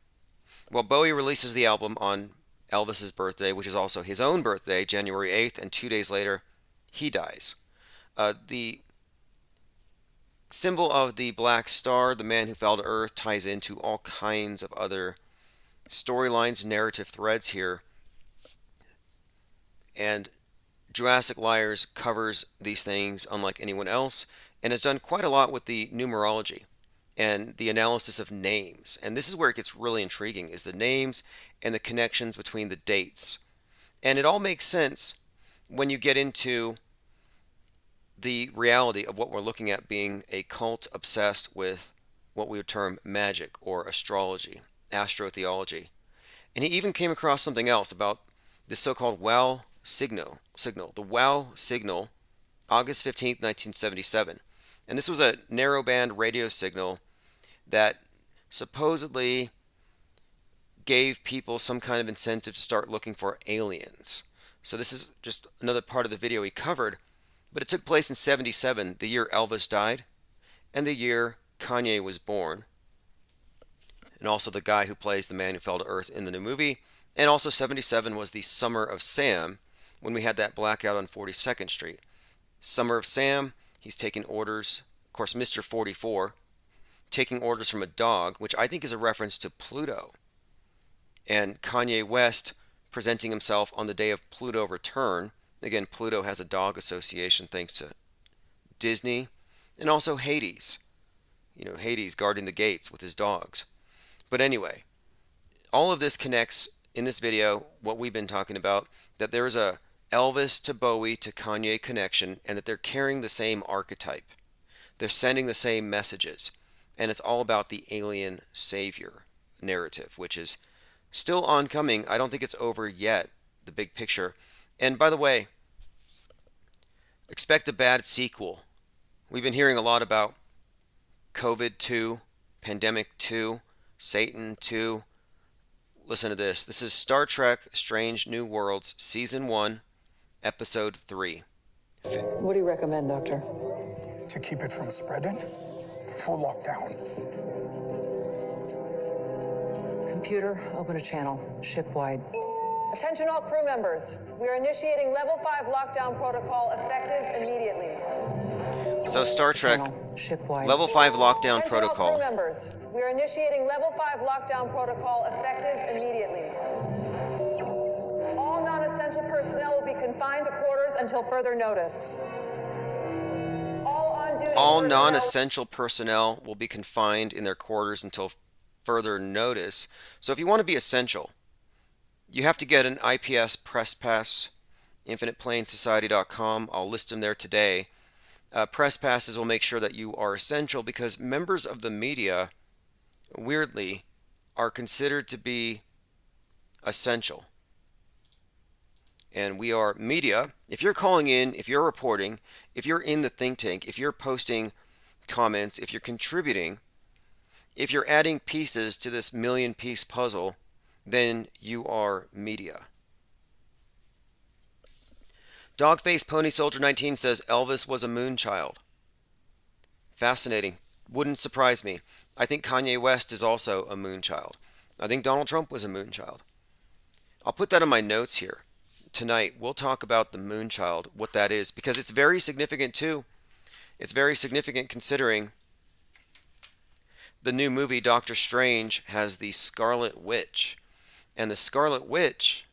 Well, Bowie releases the album on Elvis's birthday, which is also his own birthday, January 8th, and 2 days later, he dies. The symbol of the black star, the man who fell to earth, ties into all kinds of other storylines, narrative threads here, and Jurassic Liars covers these things unlike anyone else and has done quite a lot with the numerology and the analysis of names. And this is where it gets really intriguing, is the names and the connections between the dates. And it all makes sense when you get into the reality of what we're looking at being a cult obsessed with what we would term magic or astrology, astrotheology. And he even came across something else about this so-called wow signal. The wow signal, August 15th, 1977. And this was a narrowband radio signal that supposedly gave people some kind of incentive to start looking for aliens. So this is just another part of the video he covered, but it took place in 77, the year Elvis died, and the year Kanye was born. And also the guy who plays the man who fell to earth in the new movie. And also 77 was the Summer of Sam, when we had that blackout on 42nd Street. Summer of Sam, he's taking orders, of course, Mr. 44, taking orders from a dog, which I think is a reference to Pluto. And Kanye West presenting himself on the day of Pluto return. Again, Pluto has a dog association thanks to Disney. And also Hades. Hades guarding the gates with his dogs. But anyway, all of this connects in this video, what we've been talking about, that there is a Elvis to Bowie to Kanye connection, and that they're carrying the same archetype. They're sending the same messages. And it's all about the alien savior narrative, which is still oncoming. I don't think it's over yet, the big picture. And by the way, expect a bad sequel. We've been hearing a lot about COVID 2, Pandemic 2, Satan 2. Listen to this. This is Star Trek Strange New Worlds, Season 1, Episode 3. What do you recommend, Doctor? To keep it from spreading, full lockdown. Computer, open a channel, ship-wide. Attention all crew members. We are initiating level 5 lockdown protocol effective immediately. So Star Trek, ship-wide. level 5 lockdown Attention protocol. all crew members. We are initiating level 5 lockdown protocol effective immediately. All non-essential personnel will be confined to quarters until further notice. All non-essential personnel will be confined in their quarters until further notice. So if you want to be essential, you have to get an IPS press pass, infiniteplainsociety.com. I'll list them there today. Press passes will make sure that you are essential because members of the media, weirdly, are considered to be essential. And we are media. If you're calling in, if you're reporting, if you're in the think tank, if you're posting comments, if you're contributing, if you're adding pieces to this million-piece puzzle, then you are media. Dogface Pony Soldier 19 says Elvis was a moonchild. Fascinating. Wouldn't surprise me. I think Kanye West is also a moonchild. I think Donald Trump was a moonchild. I'll put that in my notes here. Tonight, we'll talk about the moonchild, what that is, because it's very significant too. It's very significant considering the new movie Doctor Strange has the Scarlet Witch. And the Scarlet Witch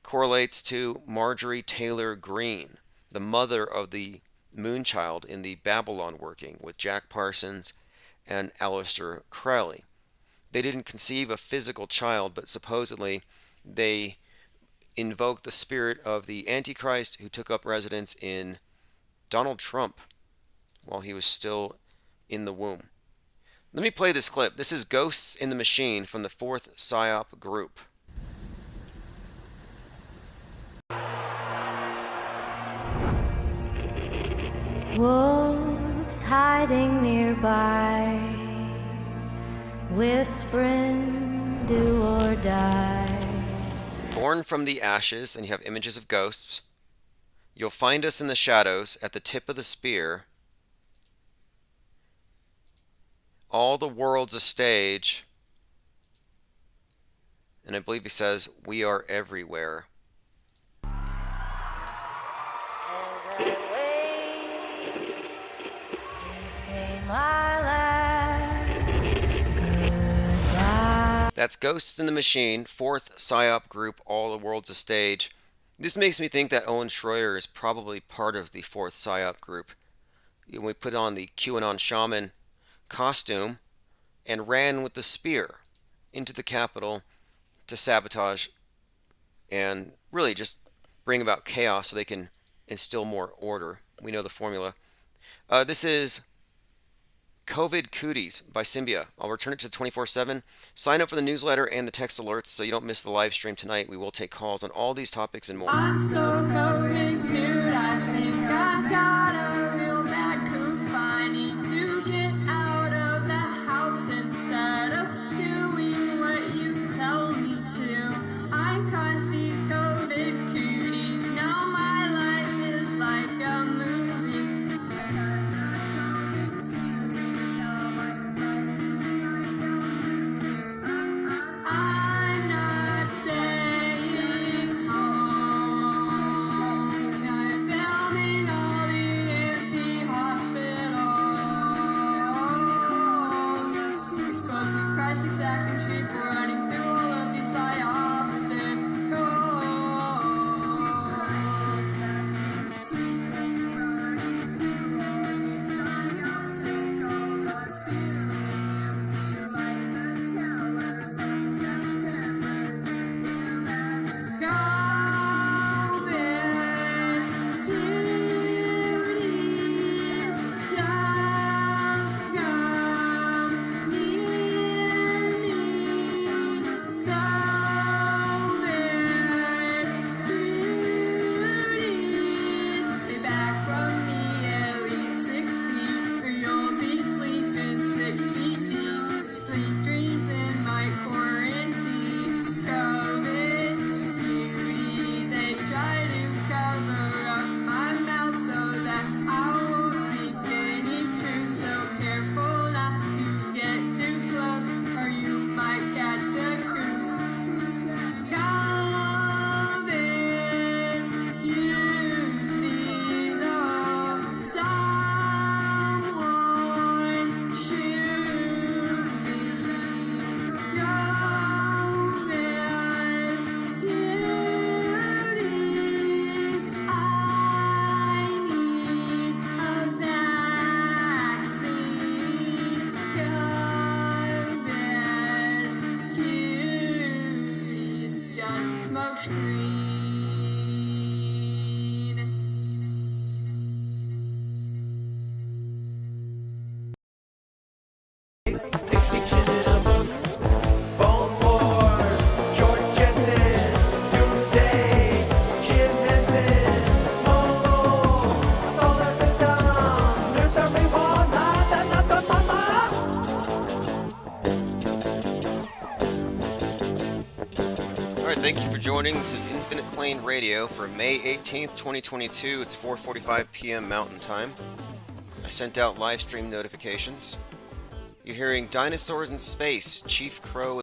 correlates to Marjorie Taylor Greene, the mother of the moonchild in the Babylon working with Jack Parsons and Aleister Crowley. They didn't conceive a physical child, but supposedly they invoked the spirit of the Antichrist who took up residence in Donald Trump while he was still in the womb. Let me play this clip. This is Ghosts in the Machine from the 4th PSYOP group. Wolves hiding nearby, whispering, do or die. Born from the ashes, and you have images of ghosts. You'll find us in the shadows at the tip of the spear. All the world's a stage. And I believe he says, we are everywhere. As I wait to say my last goodbye. That's Ghosts in the Machine, fourth PSYOP group, All the World's a Stage. This makes me think that Owen Schroyer is probably part of the fourth PSYOP group. We put on the QAnon shaman costume and ran with the spear into the Capitol to sabotage and really just bring about chaos so they can instill more order. We know the formula. This is COVID Cooties by Symbia. I'll return it to 24/7. Sign up for the newsletter and the text alerts so you don't miss the live stream tonight. We will take calls on all these topics and more. I'm so COVID cute, I think I've got a real bad coop. I need to get out of the house instead of doing what you tell me to. I caught the COVID cooties, now my life is like a movie. I'm not staying home. I'm filming all the empty hospitals. Supposed to Christ exacting sheep running through all of these psyops that go. Smoke screen. Extinction in a book. Bone War. George Jensen. Doomsday. Jim Henson. Mongol. Solar system. There's everyone. Not the mama. Alright, thank you for joining. This is Infinite Plane Radio for May 18th, 2022. It's 4:45 p.m. Mountain Time. I sent out live stream notifications. You're hearing Dinosaurs in Space, Chief Crow